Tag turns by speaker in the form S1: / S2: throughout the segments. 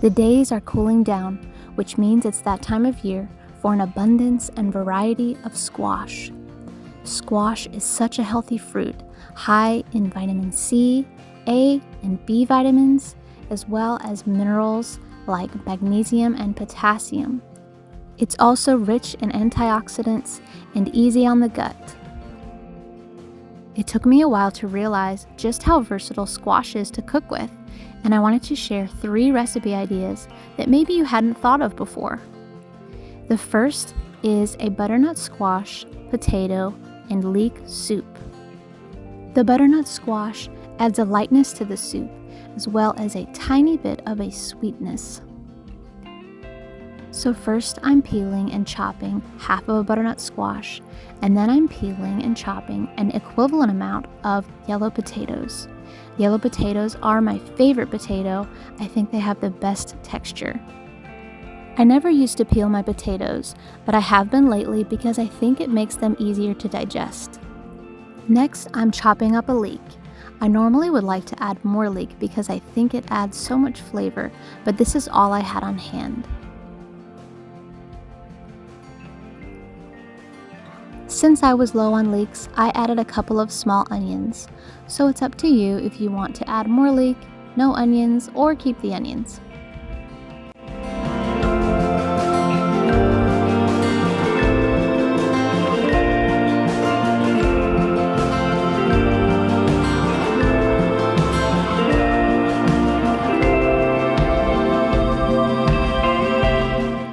S1: The days are cooling down, which means it's that time of year for an abundance and variety of squash. Squash is such a healthy fruit, high in vitamin C, A, and B vitamins, as well as minerals like magnesium and potassium. It's also rich in antioxidants and easy on the gut. It took me a while to realize just how versatile squash is to cook with, and I wanted to share 3 recipe ideas that maybe you hadn't thought of before. The first is a butternut squash, potato, and leek soup. The butternut squash adds a lightness to the soup, as well as a tiny bit of a sweetness. So first I'm peeling and chopping half of a butternut squash, and then I'm peeling and chopping an equivalent amount of yellow potatoes. Yellow potatoes are my favorite potato. I think they have the best texture. I never used to peel my potatoes, but I have been lately because I think it makes them easier to digest. Next, I'm chopping up a leek. I normally would like to add more leek because I think it adds so much flavor, but this is all I had on hand. Since I was low on leeks, I added a couple of small onions. So it's up to you if you want to add more leek, no onions, or keep the onions.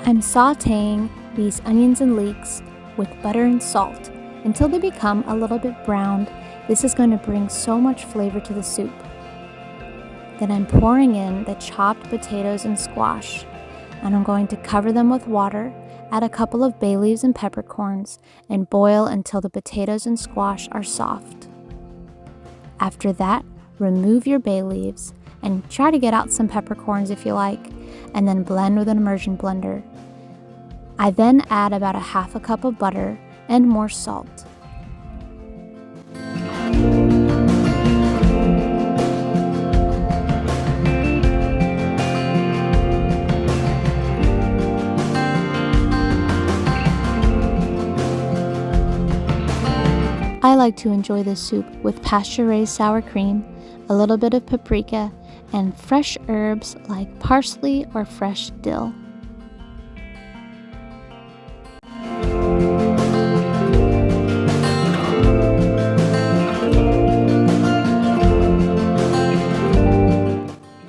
S1: I'm sauteing these onions and leeks with butter and salt until they become a little bit browned. This is going to bring so much flavor to the soup. Then I'm pouring in the chopped potatoes and squash, and I'm going to cover them with water, add a couple of bay leaves and peppercorns, and boil until the potatoes and squash are soft. After that, remove your bay leaves and try to get out some peppercorns if you like, and then blend with an immersion blender. I then add about a half a cup of butter and more salt. I like to enjoy this soup with pasture-raised sour cream, a little bit of paprika, and fresh herbs like parsley or fresh dill.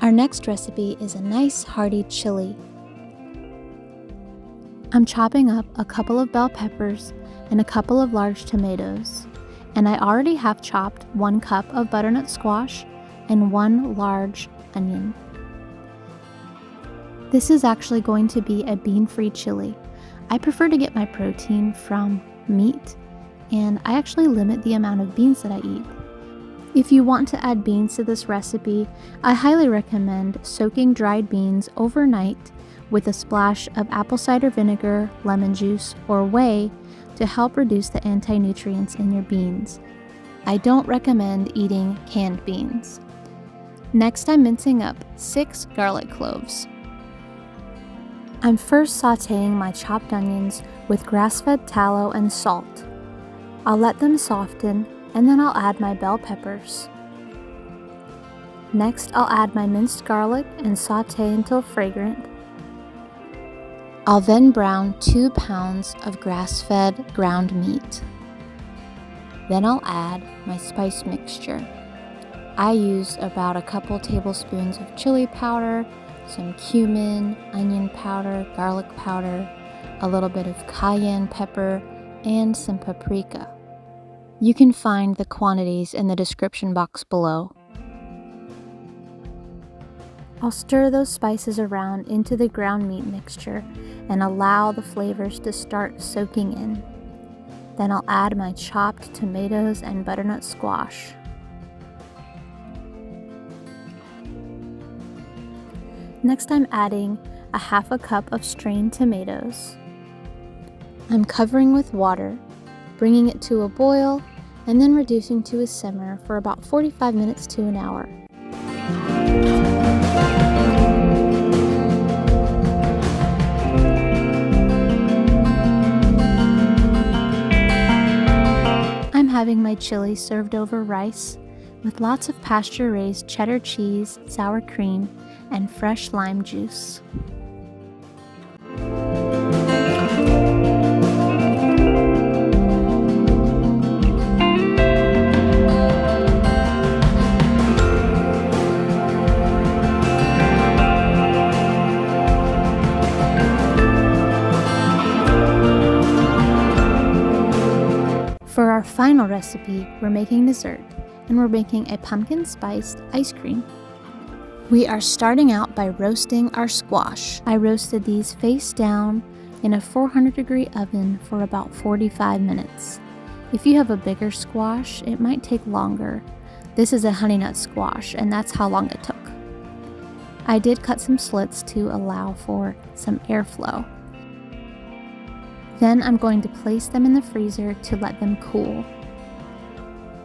S1: Our next recipe is a nice hearty chili. I'm chopping up a couple of bell peppers and a couple of large tomatoes, and I already have chopped 1 cup of butternut squash and 1 large onion. This is actually going to be a bean-free chili. I prefer to get my protein from meat, and I actually limit the amount of beans that I eat. If you want to add beans to this recipe, I highly recommend soaking dried beans overnight with a splash of apple cider vinegar, lemon juice, or whey to help reduce the anti-nutrients in your beans. I don't recommend eating canned beans. Next, I'm mincing up 6 garlic cloves. I'm first sauteing my chopped onions with grass-fed tallow and salt. I'll let them soften, and then I'll add my bell peppers. Next, I'll add my minced garlic and saute until fragrant. I'll then brown 2 pounds of grass-fed ground meat. Then I'll add my spice mixture. I use about a couple tablespoons of chili powder, some cumin, onion powder, garlic powder, a little bit of cayenne pepper, and some paprika. You can find the quantities in the description box below. I'll stir those spices around into the ground meat mixture and allow the flavors to start soaking in. Then I'll add my chopped tomatoes and butternut squash. Next, I'm adding a half a cup of strained tomatoes. I'm covering with water, bringing it to a boil, and then reducing to a simmer for about 45 minutes to an hour. having my chili served over rice with lots of pasture-raised cheddar cheese, sour cream, and fresh lime juice. For our final recipe, we're making dessert, and we're making a pumpkin spiced ice cream. We are starting out by roasting our squash. I roasted these face down in a 400-degree oven for about 45 minutes. If you have a bigger squash, it might take longer. This is a honey nut squash, and that's how long it took. I did cut some slits to allow for some airflow. Then I'm going to place them in the freezer to let them cool.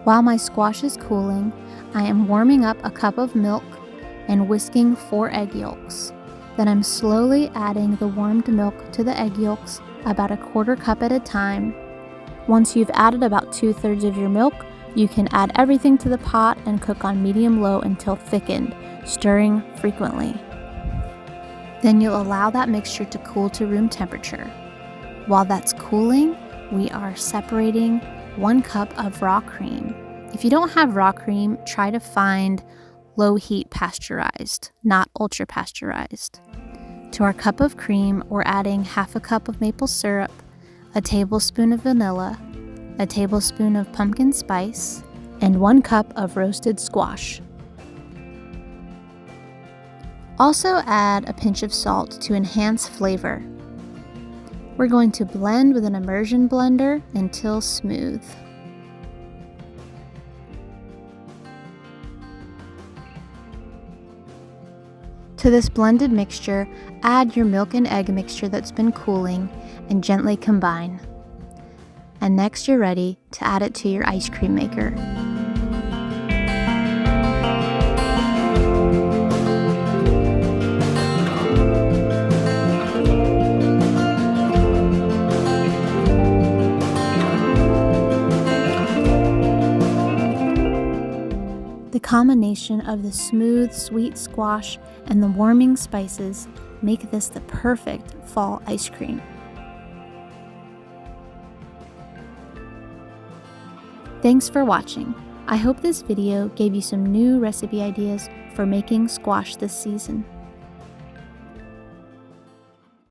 S1: While my squash is cooling, I am warming up a cup of milk and whisking 4 egg yolks. Then I'm slowly adding the warmed milk to the egg yolks, about a 1/4 cup at a time. Once you've added about 2/3 of your milk, you can add everything to the pot and cook on medium-low until thickened, stirring frequently. Then you'll allow that mixture to cool to room temperature. While that's cooling, we are separating 1 cup of raw cream. If you don't have raw cream, try to find low heat pasteurized, not ultra pasteurized. To our cup of cream, we're adding 1/2 cup of maple syrup, a tablespoon of vanilla, a tablespoon of pumpkin spice, and 1 cup of roasted squash. Also add a pinch of salt to enhance flavor. We're going to blend with an immersion blender until smooth. To this blended mixture, add your milk and egg mixture that's been cooling and gently combine. And next you're ready to add it to your ice cream maker. The combination of the smooth, sweet squash and the warming spices make this the perfect fall ice cream. Thanks for watching. I hope this video gave you some new recipe ideas for making squash this season.